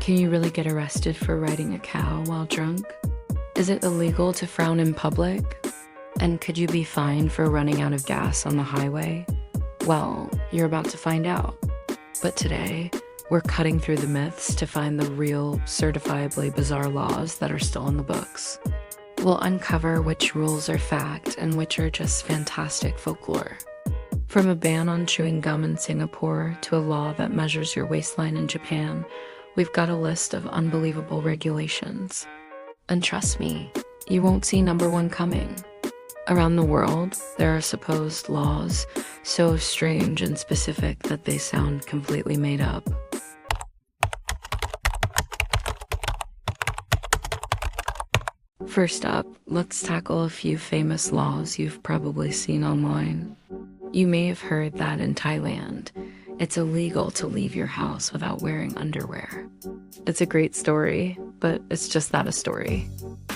Can you really get arrested for riding a cow while drunk? Is it illegal to frown in public? And could you be fined for running out of gas on the highway? Well, you're about to find out. But today, we're cutting through the myths to find the real, certifiably bizarre laws that are still in the books. We'll uncover which rules are fact and which are just fantastic folklore. From a ban on chewing gum in Singapore to a law that measures your waistline in Japan, we've got a list of unbelievable regulations. And trust me, you won't see number one coming. Around the world, there are supposed laws so strange and specific that they sound completely made up. First up, let's tackle a few famous laws you've probably seen online. You may have heard that in Thailand, it's illegal to leave your house without wearing underwear. It's a great story, but it's just that, a story.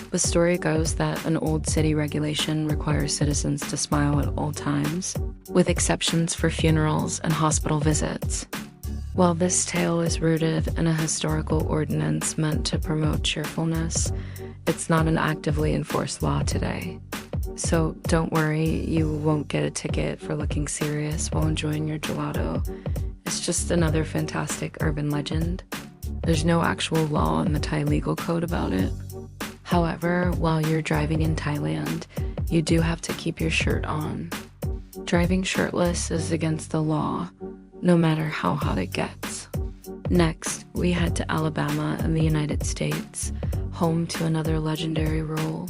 The story goes that an old city regulation requires citizens to smile at all times, with exceptions for funerals and hospital visits. While this tale is rooted in a historical ordinance meant to promote cheerfulness, it's not an actively enforced law today. So don't worry, you won't get a ticket for looking serious while enjoying your gelato. It's just another fantastic urban legend. There's no actual law in the Thai legal code about it. However, while you're driving in Thailand, you do have to keep your shirt on. Driving shirtless is against the law, no matter how hot it gets. Next, we head to Alabama in the United States, home to another legendary rule,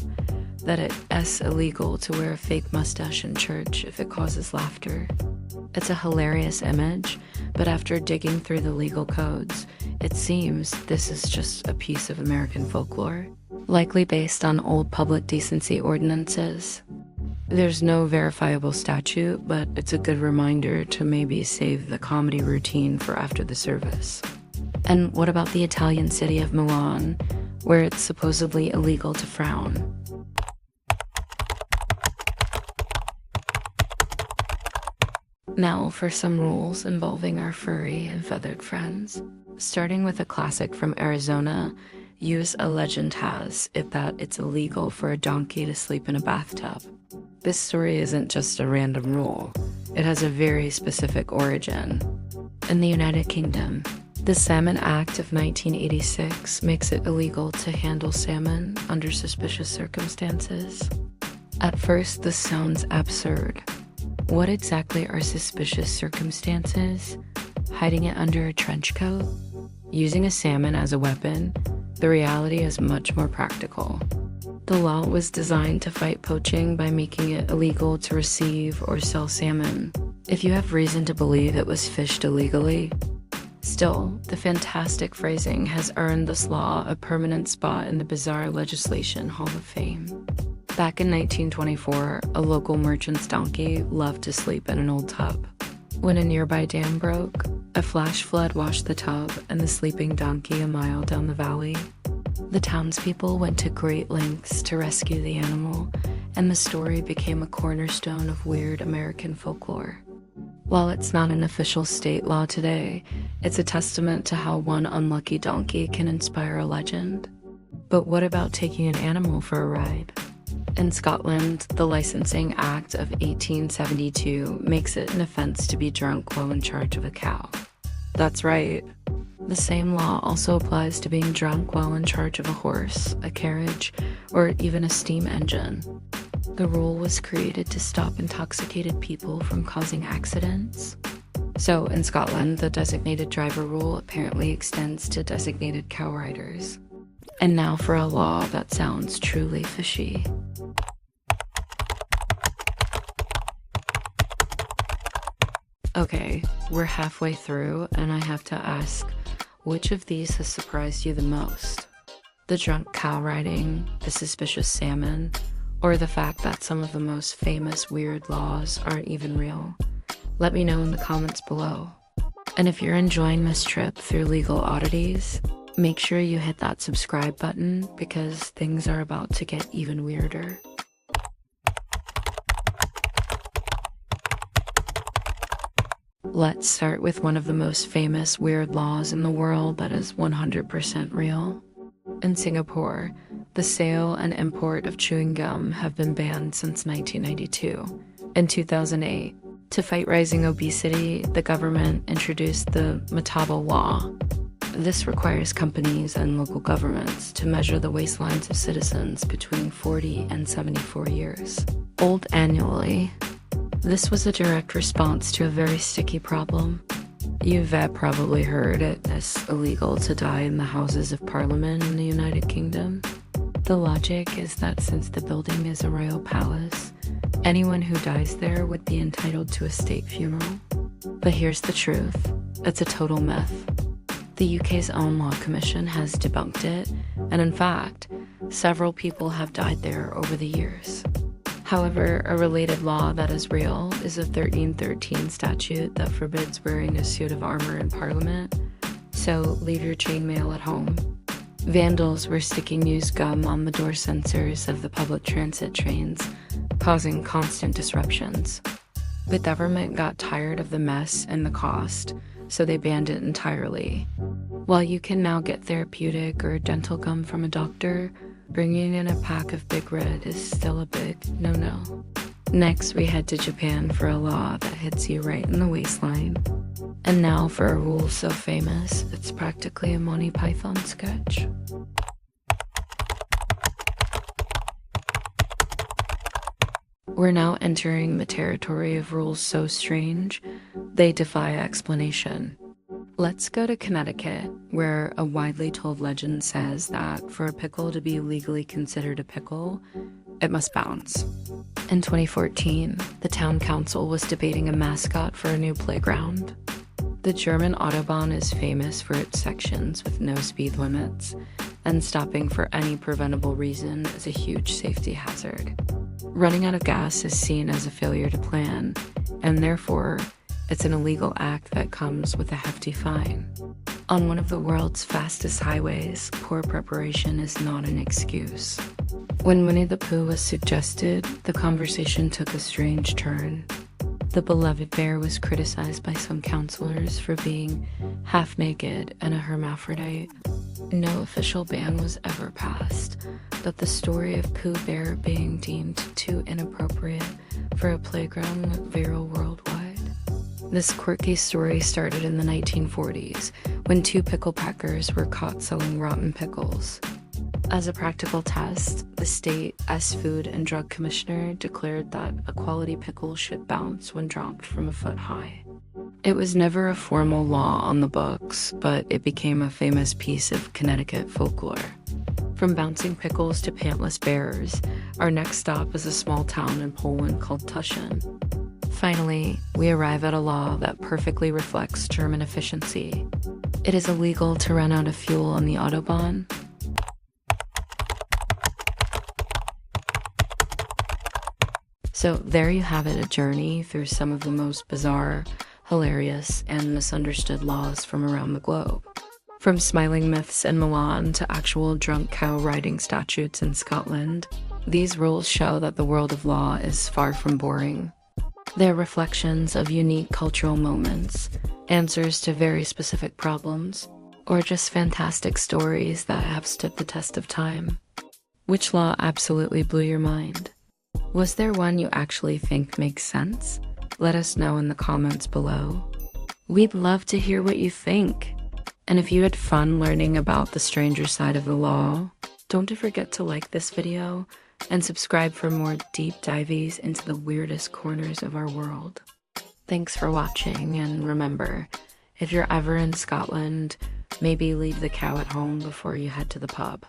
that it's illegal to wear a fake mustache in church if it causes laughter. It's a hilarious image, but after digging through the legal codes, it seems this is just a piece of American folklore, likely based on old public decency ordinances. There's no verifiable statute, but it's a good reminder to maybe save the comedy routine for after the service. And what about the Italian city of Milan, where it's supposedly illegal to frown? Now for some rules involving our furry and feathered friends. Starting with a classic from Arizona, a legend has it that it's illegal for a donkey to sleep in a bathtub. This story isn't just a random rule. It has a very specific origin. In the United Kingdom, the Salmon Act of 1986 makes it illegal to handle salmon under suspicious circumstances. At first, this sounds absurd. What exactly are suspicious circumstances? Hiding it under a trench coat? Using a salmon as a weapon? The reality is much more practical. The law was designed to fight poaching by making it illegal to receive or sell salmon if you have reason to believe it was fished illegally. Still, the fantastic phrasing has earned this law a permanent spot in the bizarre legislation Hall of Fame. Back in 1924, a local merchant's donkey loved to sleep in an old tub. When a nearby dam broke, a flash flood washed the tub and the sleeping donkey a mile down the valley. The townspeople went to great lengths to rescue the animal, and the story became a cornerstone of weird American folklore. While it's not an official state law today, it's a testament to how one unlucky donkey can inspire a legend. But what about taking an animal for a ride? In Scotland, the Licensing Act of 1872 makes it an offense to be drunk while in charge of a cow. That's right. The same law also applies to being drunk while in charge of a horse, a carriage, or even a steam engine. The rule was created to stop intoxicated people from causing accidents. So in Scotland, the designated driver rule apparently extends to designated cow riders. And now for a law that sounds truly fishy. Okay, we're halfway through, and I have to ask, which of these has surprised you the most? The drunk cow riding, the suspicious salmon, or the fact that some of the most famous weird laws aren't even real? Let me know in the comments below. And if you're enjoying this trip through legal oddities, make sure you hit that subscribe button because things are about to get even weirder. Let's start with one of the most famous weird laws in the world that is 100% real. In Singapore, the sale and import of chewing gum have been banned since 1992. In 2008, to fight rising obesity, the government introduced the Mataba Law. This requires companies and local governments to measure the waistlines of citizens between 40 and 74 years old annually. This was a direct response to a very sticky problem. You've probably heard it's illegal to die in the Houses of Parliament in the United Kingdom. The logic is that since the building is a royal palace, anyone who dies there would be entitled to a state funeral. But here's the truth. It's a total myth. The UK's own law commission has debunked it, and in fact, several people have died there over the years. However, a related law that is real is a 1313 statute that forbids wearing a suit of armor in Parliament, so leave your chainmail at home. Vandals were sticking used gum on the door sensors of the public transit trains, causing constant disruptions. The government got tired of the mess and the cost, so they banned it entirely. While you can now get therapeutic or dental gum from a doctor, bringing in a pack of Big Red is still a big no-no. Next, we head to Japan for a law that hits you right in the waistline. And now for a rule so famous, it's practically a Monty Python sketch. We're now entering the territory of rules so strange, they defy explanation. Let's go to Connecticut, where a widely told legend says that for a pickle to be legally considered a pickle, it must bounce. In 2014, the town council was debating a mascot for a new playground. The German Autobahn is famous for its sections with no speed limits, and stopping for any preventable reason is a huge safety hazard. Running out of gas is seen as a failure to plan, and therefore, it's an illegal act that comes with a hefty fine. On one of the world's fastest highways, poor preparation is not an excuse. When Winnie the Pooh was suggested, the conversation took a strange turn. The beloved bear was criticized by some counselors for being half naked and a hermaphrodite. No official ban was ever passed, but the story of Pooh Bear being deemed too inappropriate for a playground went viral worldwide. This quirky story started in the 1940s, when two pickle packers were caught selling rotten pickles. As a practical test, the state Food and Drug Commissioner declared that a quality pickle should bounce when dropped from a foot high. It was never a formal law on the books, but it became a famous piece of Connecticut folklore. From bouncing pickles to pantless bears, our next stop is a small town in Poland called Tushin. Finally, we arrive at a law that perfectly reflects German efficiency. It is illegal to run out of fuel on the Autobahn. So there you have it, a journey through some of the most bizarre, hilarious, and misunderstood laws from around the globe. From smiling myths in Milan to actual drunk cow riding statutes in Scotland, these rules show that the world of law is far from boring. They're reflections of unique cultural moments, answers to very specific problems, or just fantastic stories that have stood the test of time. Which law absolutely blew your mind? Was there one you actually think makes sense? Let us know in the comments below. We'd love to hear what you think. And if you had fun learning about the stranger side of the law, don't forget to like this video and subscribe for more deep dives into the weirdest corners of our world. Thanks for watching, and remember, if you're ever in Scotland, maybe leave the cow at home before you head to the pub.